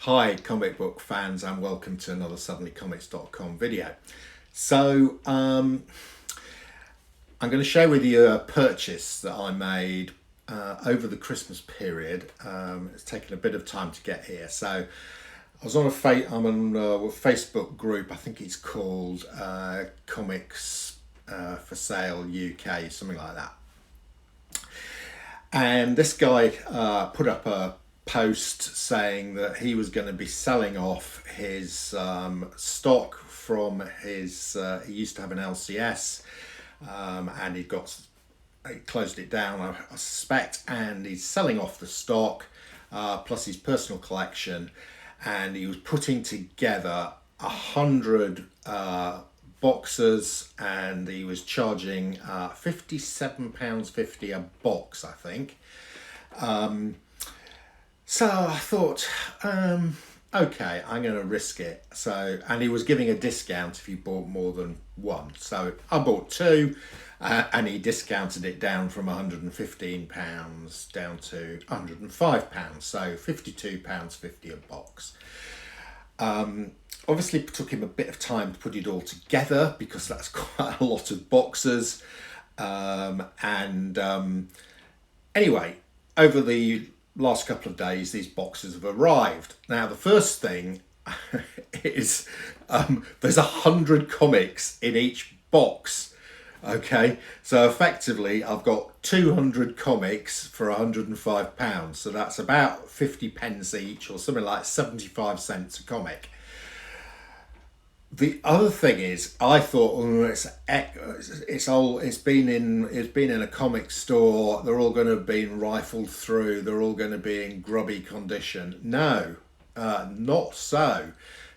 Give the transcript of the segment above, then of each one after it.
Hi comic book fans, and welcome to another suddenlycomics.com video. So I'm going to share with you a purchase that I made over the Christmas period. It's taken a bit of time to get here. So I was on I'm on a Facebook group, I think it's called Comics for Sale UK, something like that. And this guy put up a post saying that he was going to be selling off his stock from his he used to have an LCS, and he closed it down, I suspect, and he's selling off the stock plus his personal collection, and he was putting together 100 boxes, and he was charging £57.50 a box, I think. So I thought, okay, I'm going to risk it. So, and he was giving a discount if you bought more than one. So I bought two, and he discounted it down from £115 down to £105. So £52.50 a box. Obviously it took him a bit of time to put it all together because that's quite a lot of boxes. Anyway, over the last couple of days, these boxes have arrived. Now, the first thing is there's 100 comics in each box. Okay, so effectively I've got 200 comics for £105. So that's about 50 pence each, or something like 75 cents a comic. The other thing is, I thought, it's been in a comic store. They're all going to have been rifled through. They're all going to be in grubby condition. No, not so,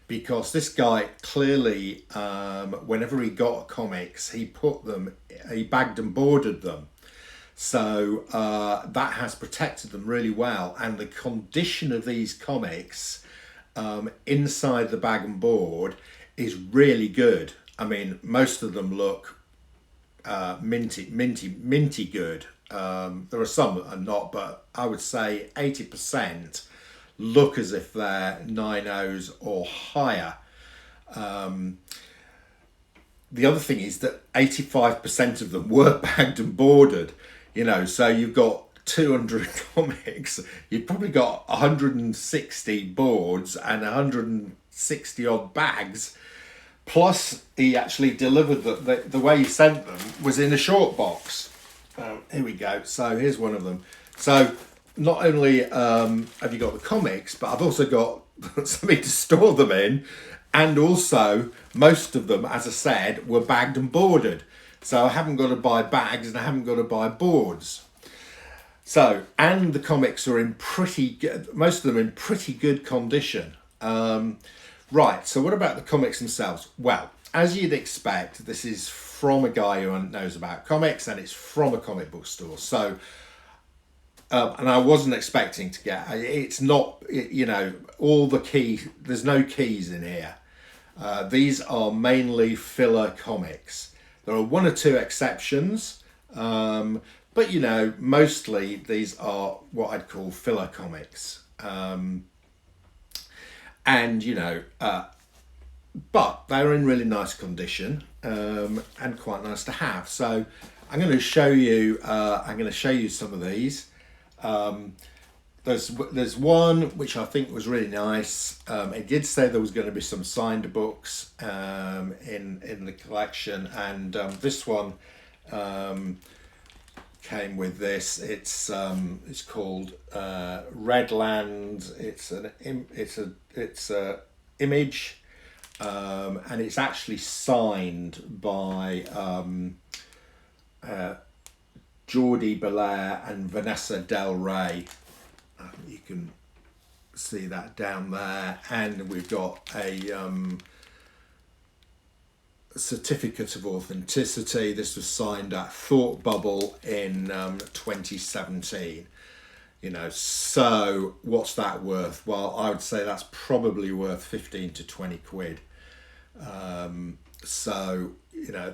because this guy clearly, whenever he got comics, he bagged and boarded them. So that has protected them really well, and the condition of these comics inside the bag and board is really good. I mean, most of them look minty good. There are some that are not, but I would say 80% look as if they're 9.0s or higher. The other thing is that 85% of them were bagged and boarded. So you've got 200 comics, you've probably got 160 boards and 160 odd bags. Plus, he actually delivered the way he sent them was in a short box. Here we go. So here's one of them. So not only have you got the comics, but I've also got something to store them in. And also, most of them, as I said, were bagged and boarded. So I haven't got to buy bags and I haven't got to buy boards. So, and the comics are most of them in pretty good condition. Right, so what about the comics themselves? Well, as you'd expect, this is from a guy who knows about comics, and it's from a comic book store. So, and I wasn't expecting to get, it's not, all the keys, there's no keys in here. These are mainly filler comics. There are one or two exceptions, but mostly these are what I'd call filler comics. But they're in really nice condition, and quite nice to have. So I'm going to show you some of these. There's one which I think was really nice. It did say there was going to be some signed books in the collection, and this one came with this. It's called Redland. It's a image, and it's actually signed by Geordie Belair and Vanessa Del Rey. You can see that down there, and we've got a certificate of authenticity. This was signed at Thought Bubble in 2017. So what's that worth? Well, I would say that's probably worth 15 to 20 quid. So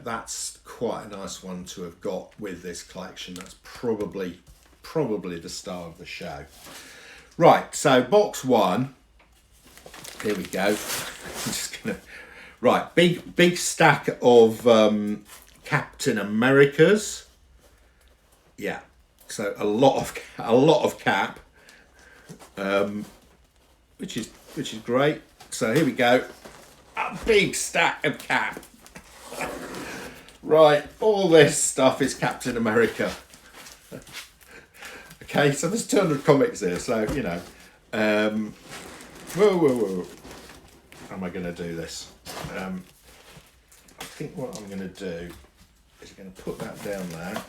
that's quite a nice one to have got with this collection. That's probably the star of the show. Right, so box one Here we go. I'm just gonna right, big stack of Captain Americas. Yeah, so a lot of Cap, which is great. So here we go, a big stack of Cap. Right, all this stuff is Captain America. Okay, so there's 200 comics here, so you know. Whoa. How am I going to do this? I think what I'm going to do is I'm going to put that down there.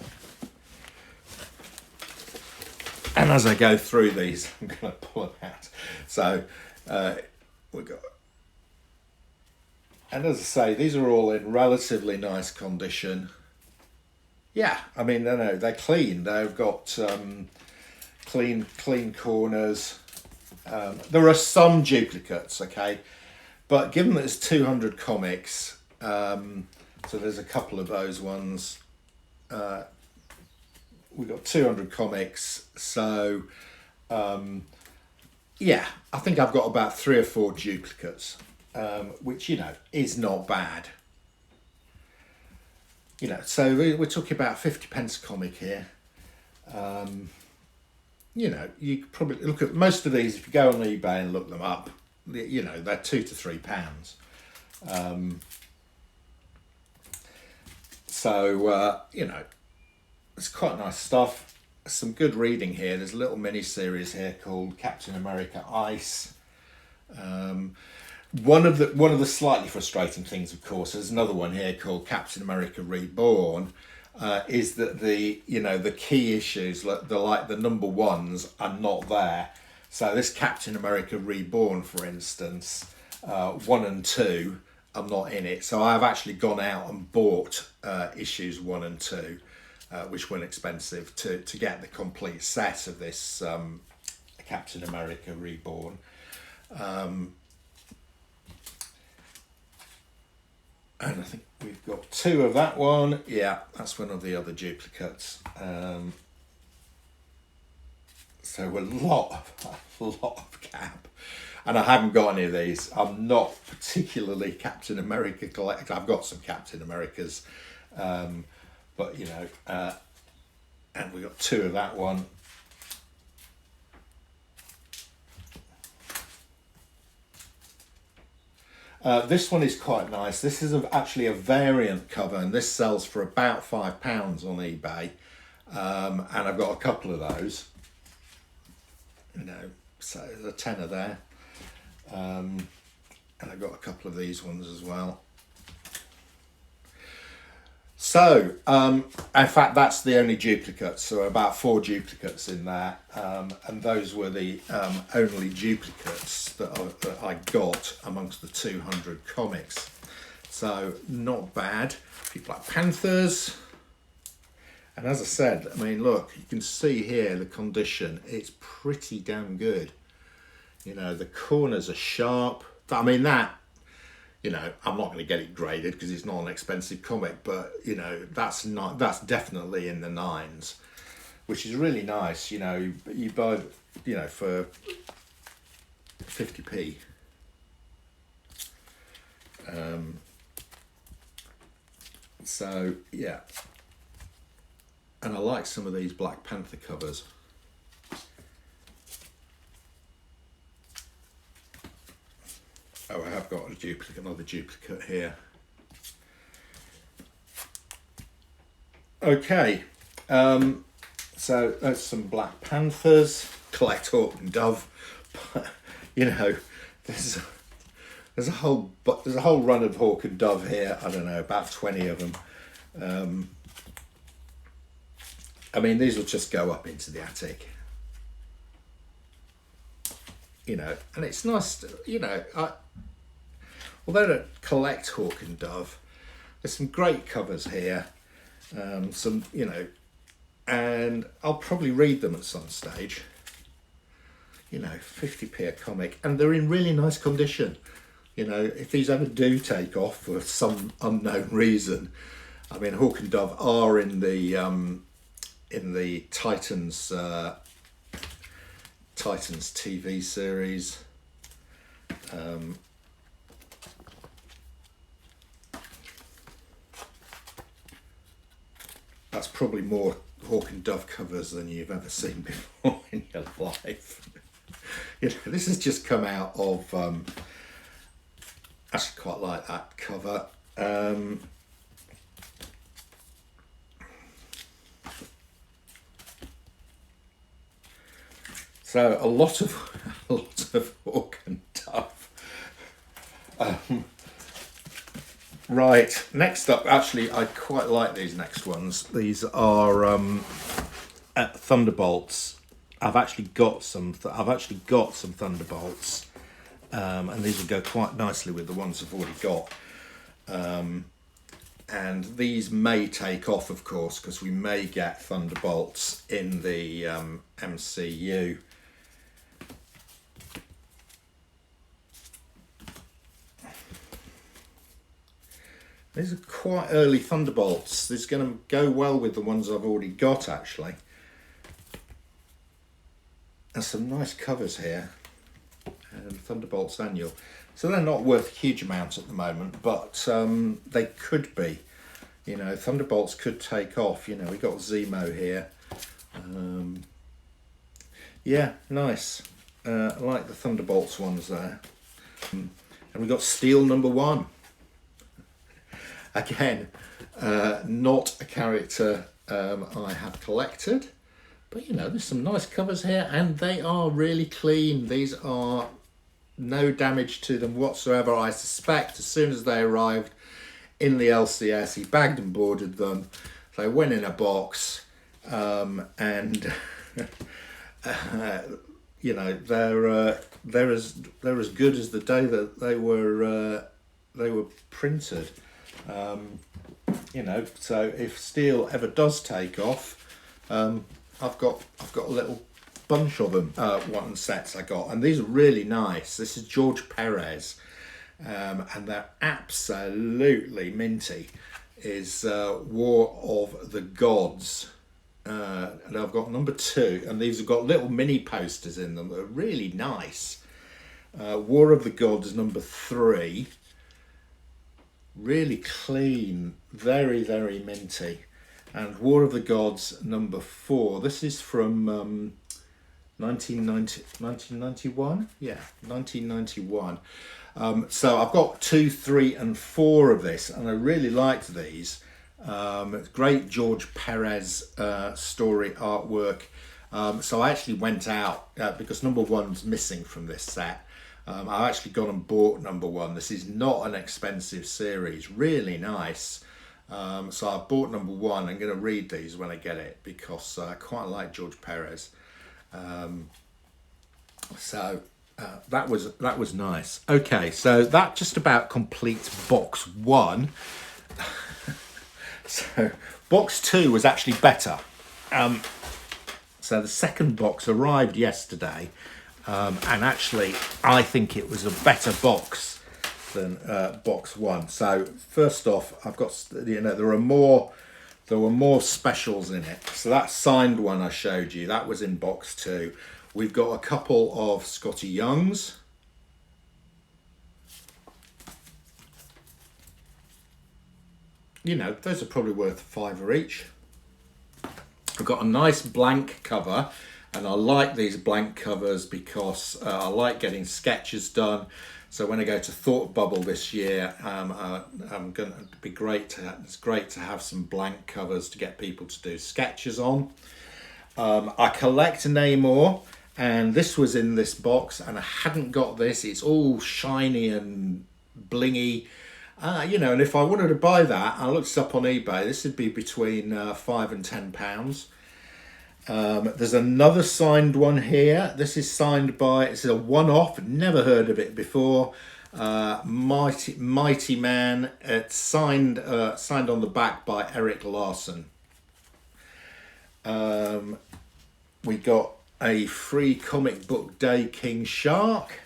And as I go through these, I'm going to pull them out. So we've got... And as I say, these are all in relatively nice condition. Yeah, I mean, no, they're clean. They've got clean corners. There are some duplicates, okay, but given that it's 200 comics, so there's a couple of those ones. We've got 200 comics, so yeah, I think I've got about 3 or 4 duplicates, which, you know, is not bad. You know, so we're talking about 50 pence a comic here. You know, you could probably look at most of these, if you go on eBay and look them up, you know, they're £2 to £3. So, you know, it's quite nice stuff. Some good reading here. There's a little mini series here called Captain America Ice. One of the slightly frustrating things, of course, there's another one here called Captain America Reborn. Is that the key issues, the number ones, are not there. So this Captain America Reborn, for instance, 1 and 2 are not in it. So I've actually gone out and bought issues 1 and 2, which weren't expensive, to get the complete set of this Captain America Reborn. And I think we've got 2 of that one. Yeah, that's one of the other duplicates. So a lot of Cap. And I haven't got any of these. I'm not particularly Captain America collector. I've got some Captain Americas. But, you know, and we got 2 of that one. This one is quite nice. This is actually a variant cover, and this sells for about £5 on eBay. And I've got a couple of those. You know, so there's a tenner there. And I've got a couple of these ones as well. So, in fact, that's the only duplicate. So about 4 duplicates in there, and those were the only duplicates that I got amongst the 200 comics. So not bad. A few Black Panthers, and as I said, I mean, look, you can see here the condition. It's pretty damn good. You know, the corners are sharp. I mean, that, you know, I'm not going to get it graded because it's not an expensive comic, but, you know, that's definitely in the 9s, which is really nice. You know, you buy, you know, for 50p. So yeah, and I like some of these Black Panther covers. Oh, I have got another duplicate here. Okay, so that's some Black Panthers. Collect Hawk and Dove. You know, there's a whole run of Hawk and Dove here. I don't know, about 20 of them. I mean, these will just go up into the attic. You know, and it's nice to, you know, although I don't collect Hawk and Dove, there's some great covers here. Some, you know, and I'll probably read them at some stage. You know, 50p a comic, and they're in really nice condition. You know, if these ever do take off for some unknown reason, I mean, Hawk and Dove are in the Titans TV series. That's probably more Hawk and Dove covers than you've ever seen before in your life. You know, this has just come out of, actually quite like that cover. So a lot of Hawk and Dove. Right, next up, actually, I quite like these next ones. These are Thunderbolts. I've actually got some Thunderbolts, and these will go quite nicely with the ones I've already got. And these may take off, of course, because we may get Thunderbolts in the MCU. These are quite early Thunderbolts. This is going to go well with the ones I've already got, actually. There's some nice covers here. And Thunderbolts Annual. So they're not worth a huge amount at the moment, but they could be. You know, Thunderbolts could take off. You know, we got Zemo here. Yeah, nice. I like the Thunderbolts ones there. And we got Steel #1. Again, not a character I have collected, but you know, there's some nice covers here, and they are really clean. These are no damage to them whatsoever. I suspect as soon as they arrived in the LCS, he bagged and boarded them. They went in a box, and you know, they're as good as the day that they were printed. You know, so if Steel ever does take off, I've got a little bunch of them, one sets I got, and these are really nice. This is George Perez, and they're absolutely minty. Is War of the Gods, and I've got #2, and these have got little mini posters in them that are really nice. War of the Gods #3. Really clean, very, very minty. And War of the Gods #4. This is from 1991? Yeah, 1991. So I've got 2, 3 and 4 of this, and I really liked these. It's great George Perez story artwork. So I actually went out, because #1's missing from this set. I actually gone and bought #1. This is not an expensive series, really nice. So I bought #1. I'm going to read these when I get it, because I quite like George Perez. That was nice. Okay, so that just about completes box 1. So box 2 was actually better. So the second box arrived yesterday. And actually, I think it was a better box than box 1. So first off, I've got, you know, there were more specials in it. So that signed one I showed you, that was in box 2. We've got a couple of Scotty Youngs. You know, those are probably worth £5 each. I've got a nice blank cover. And I like these blank covers because I like getting sketches done. So when I go to Thought Bubble this year, I'm going to be great. It's great to have some blank covers to get people to do sketches on. I collect Namor, and this was in this box, and I hadn't got this. It's all shiny and blingy. You know, and if I wanted to buy that, I looked it up on eBay. This would be between £5 and £10. There's another signed one here. This is signed by, it's a one-off, never heard of it before. Mighty Man. It's signed on the back by Eric Larson. We got a free comic book day King Shark.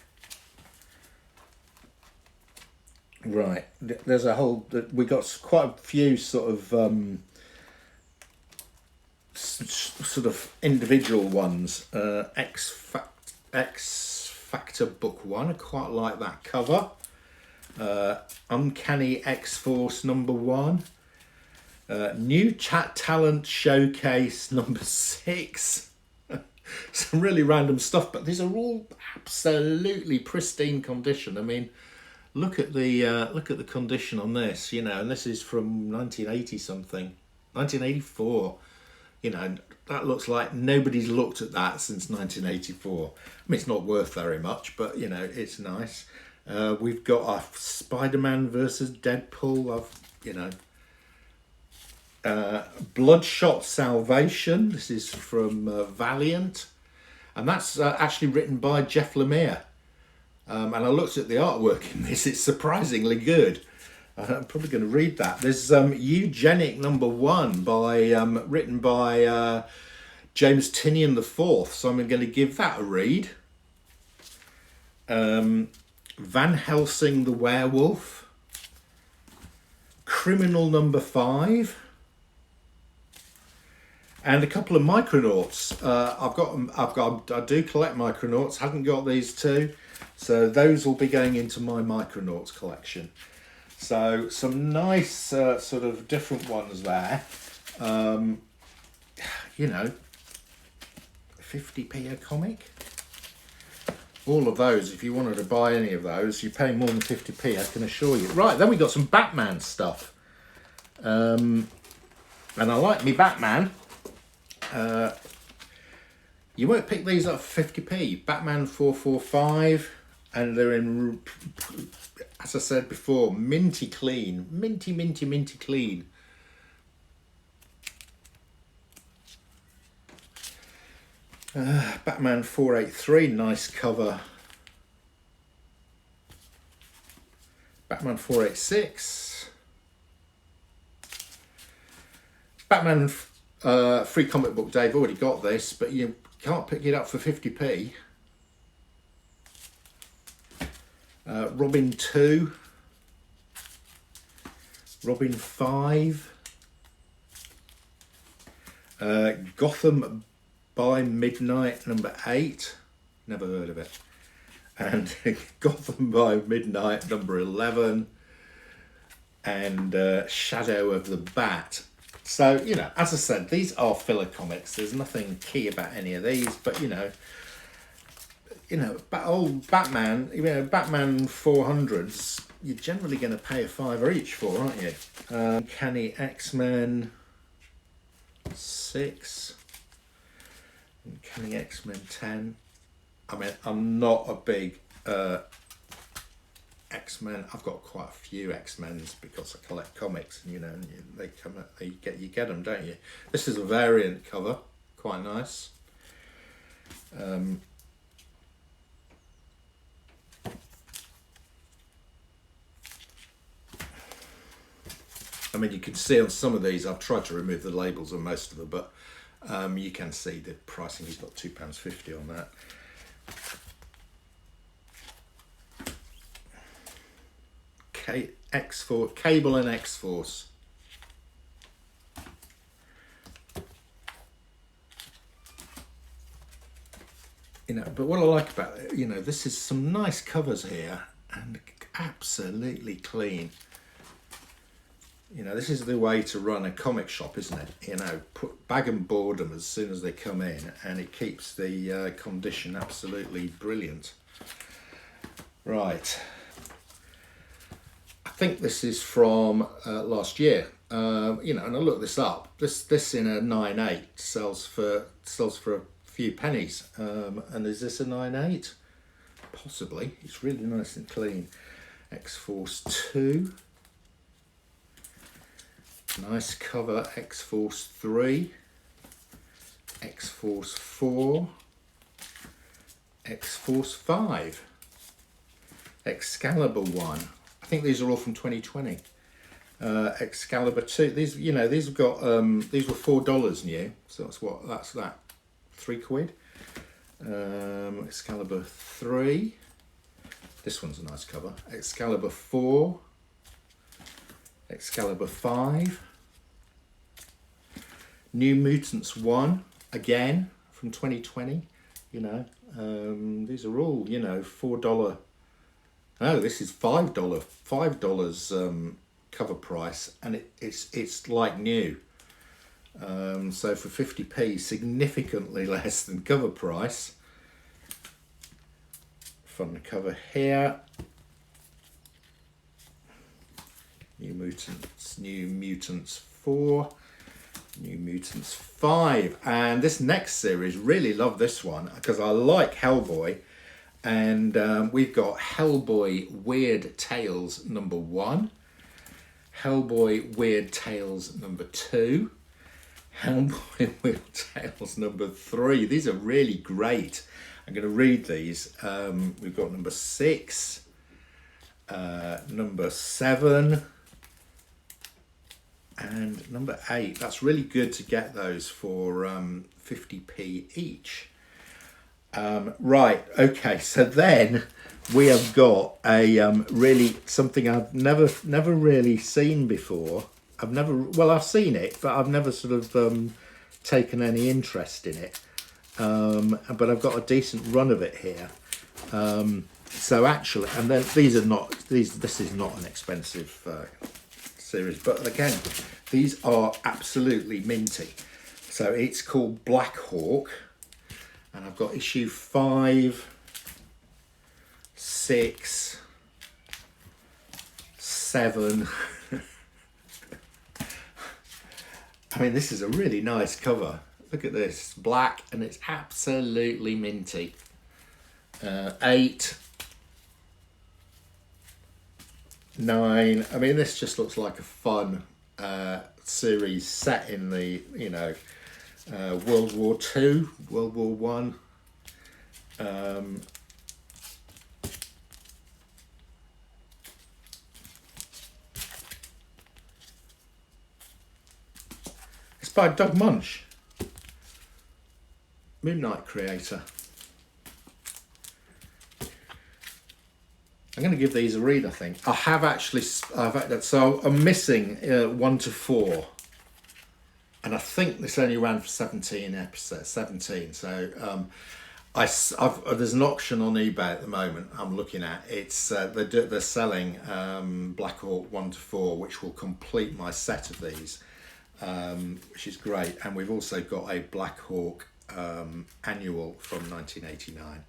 Right, there's a whole, we got quite a few sort of individual ones. X Factor Book 1. I quite like that cover. Uncanny X-Force #1. New Chat Talent Showcase #6. Some really random stuff, but these are all absolutely pristine condition. I mean, look at the condition on this, you know, and this is from 1980 something, 1984. You know, that looks like nobody's looked at that since 1984. I mean, it's not worth very much, but you know, it's nice. We've got our Spider-Man versus Deadpool. Bloodshot Salvation. This is from Valiant, and that's actually written by Jeff Lemire. And I looked at the artwork in this; it's surprisingly good. I'm probably going to read that. There's Eugenic #1 by written by James Tinian IV, so I'm going to give that a read. Van Helsing the Werewolf, Criminal #5, and a couple of Micronauts. I do collect Micronauts. Haven't got these two, so those will be going into my Micronauts collection. So some nice sort of different ones there. You know, 50p a comic. All of those, if you wanted to buy any of those, you pay more than 50p, I can assure you. Right, then we got some Batman stuff. And I like me Batman. You won't pick these up for 50p. Batman 445, and they're in, as I said before, minty clean. Minty clean. Batman 483, nice cover. Batman 486. Batman Free Comic Book Day. I've already got this, but you can't pick it up for 50p. Robin 2. Robin 5. Gotham by Midnight #8. Never heard of it. And Gotham by Midnight #11. And Shadow of the Bat. So, you know, as I said, these are filler comics. There's nothing key about any of these, but you know, old Batman, you know, Batman 400s, you're generally going to pay a £5 each for, aren't you? Uncanny X-Men 6. Uncanny X-Men 10. I mean, I'm not a big X-Men. I've got quite a few X-Men's because I collect comics, and you know, they come out, you get them, don't you? This is a variant cover, quite nice. I mean, you can see on some of these, I've tried to remove the labels on most of them, but you can see the pricing. He's got £2.50 on that. X-Force, Cable and X-Force. You know, but what I like about it, you know, this is some nice covers here and absolutely clean. You know, this is the way to run a comic shop, isn't it? You know, bag and board them as soon as they come in, and it keeps the condition absolutely brilliant. Right. I think this is from last year. You know, and I looked this up. This in a 9.8 sells for a few pennies. And is this a 9.8? Possibly. It's really nice and clean. X-Force 2. Nice cover. X-Force 3. X-Force 4. X-Force 5. Excalibur 1. I think these are all from 2020. Excalibur 2. These, you know, these have got these were $4 new, so that's that £3. Excalibur 3. This one's a nice cover. Excalibur 4. Excalibur 5. New Mutants 1, again from 2020. You know, These are all, you know, $4. No, this is $5 cover price, and it's like new. So for 50p, significantly less than cover price. Fun to cover here. New Mutants 4, New Mutants 5, and this next series, really love this one because I like Hellboy, and we've got Hellboy Weird Tales number 1, Hellboy Weird Tales number 2, Hellboy Weird Tales number 3. These are really great. I'm going to read these. We've got number 6, number 7, and number 8. That's really good to get those for 50p each. Right, okay, so then we have got a really something I've never really seen before. I've seen it, but I've never sort of taken any interest in it. But I've got a decent run of it here. So actually, and then this is not an expensive series, but again, these are absolutely minty. So it's called Black Hawk, and I've got issue 5, 6, 7. I mean, this is a really nice cover. Look at this, black, and it's absolutely minty. 8, 9. I mean, this just looks like a fun series set in the, you know, World War II, World War One. It's by Doug Munch, Moon Knight creator. I'm going to give these a read, I think. I have actually, so I'm missing 1 to 4. And I think this only ran for 17 episodes, 17. So there's an auction on eBay at the moment I'm looking at. It's they're selling Black Hawk 1 to 4, which will complete my set of these, which is great. And we've also got a Black Hawk annual from 1989.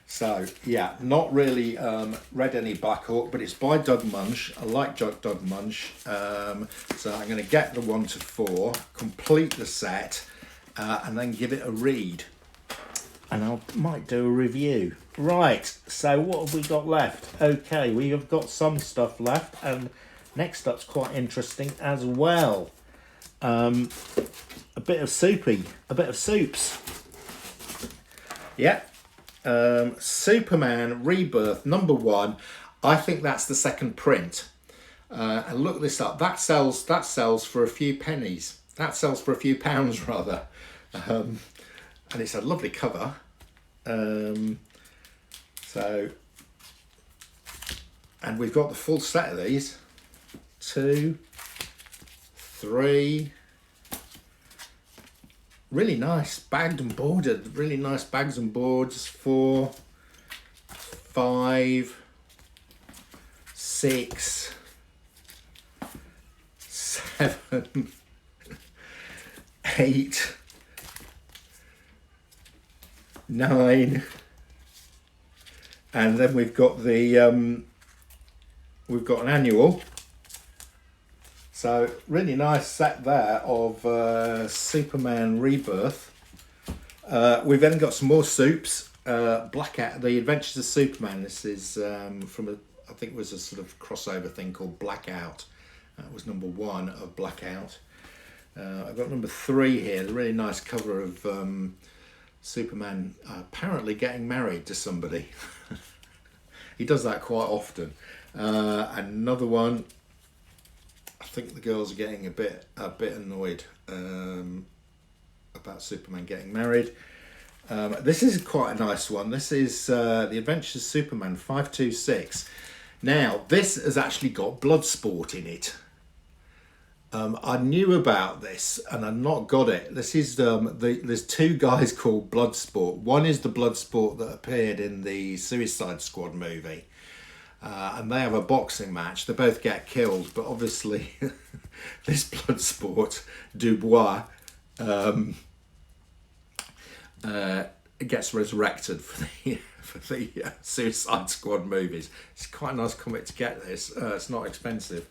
So yeah, not really read any Black Hawk, but it's by Doug Munch. I like Doug Munch, so I'm going to get the 1 to 4, complete the set, and then give it a read, and I might do a review. Right, so what have we got left? Okay, we have got some stuff left, and next up's quite interesting as well. A bit of soups. Yeah. Superman Rebirth number 1. I think that's the second print, and look this up. That sells for a few pennies. That sells for a few pounds rather, and it's a lovely cover. So, and we've got the full set of these. 2, 3. Really nice, bagged and boarded. Really nice bags and boards. 4, 5, 6, 7, 8, 9, and then we've got the we've got an annual. So really nice set there of Superman Rebirth. We've then got some more soups. Blackout, The Adventures of Superman. This is from I think it was a sort of crossover thing called Blackout. That was number 1 of Blackout. I've got number 3 here. The really nice cover of Superman apparently getting married to somebody. He does that quite often. Another one. I think the girls are getting a bit annoyed about Superman getting married. This is quite a nice one. This is The Adventures of Superman 526. Now, this has actually got Bloodsport in it. I knew about this and I've not got it. This is there's two guys called Bloodsport. One is the Bloodsport that appeared in the Suicide Squad movie, and they have a boxing match. They both get killed, but obviously this Bloodsport Dubois gets resurrected for the Suicide Squad movies. It's quite a nice comic to get this. It's not expensive.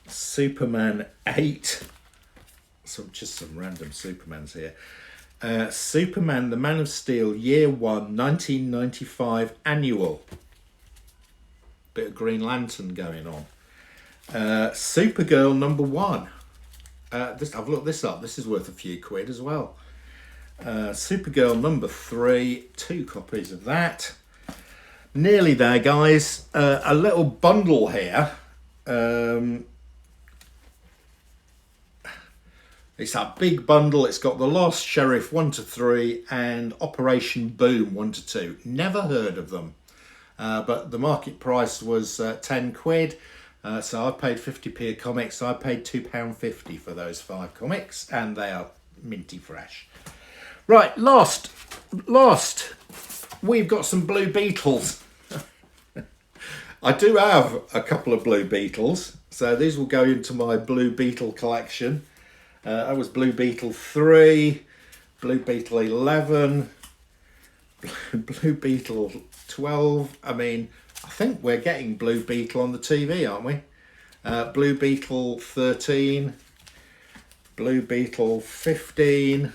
Superman 8. So just some random Supermans here. Superman, the Man of Steel, Year 1, 1995 annual. Bit of Green Lantern going on. Supergirl number 1. I've looked this up. This is worth a few quid as well. Supergirl number 3. 2 copies of that. Nearly there, guys. A little bundle here. It's that big bundle. It's got The Lost Sheriff 1 to 3 and Operation Boom 1 to 2. Never heard of them, but the market price was 10 quid. So I paid 50p a comic. So I paid £2.50 for those 5 comics, and they are minty fresh. Right, last, we've got some Blue Beetles. I do have a couple of Blue Beetles, so these will go into my Blue Beetle collection. That was Blue Beetle 3, Blue Beetle 11, Blue Beetle 12. I mean, I think we're getting Blue Beetle on the TV, aren't we? Blue Beetle 13, Blue Beetle 15.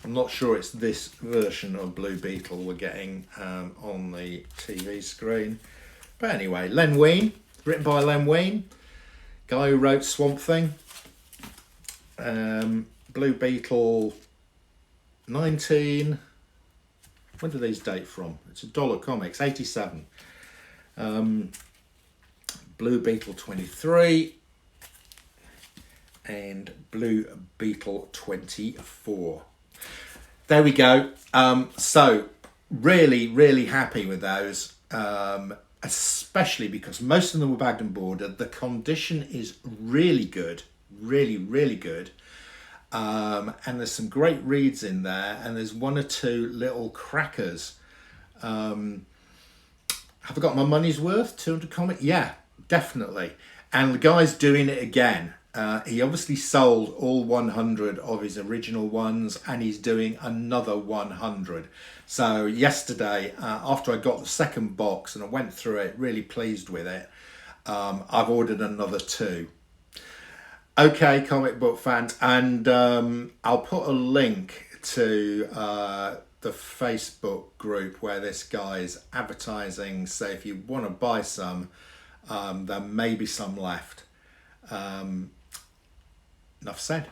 I'm not sure it's this version of Blue Beetle we're getting on the TV screen. But anyway, Len Wein, written by Len Wein, guy who wrote Swamp Thing. Blue Beetle 19. When do these date from? It's $1 comics, 87. Blue Beetle 23 and Blue Beetle 24. There we go. So really happy with those, especially because most of them were bagged and boarded. The condition is really good. Really good, and there's some great reads in there, and there's 1 or 2 little crackers. Have I got my money's worth? 200 comic? Yeah, definitely. And the guy's doing it again. He obviously sold all 100 of his original ones, and he's doing another 100. So yesterday, after I got the second box and I went through it, really pleased with it, I've ordered another 2. Okay, comic book fans, and I'll put a link to the Facebook group where this guy's advertising. So if you want to buy some, there may be some left. Enough said.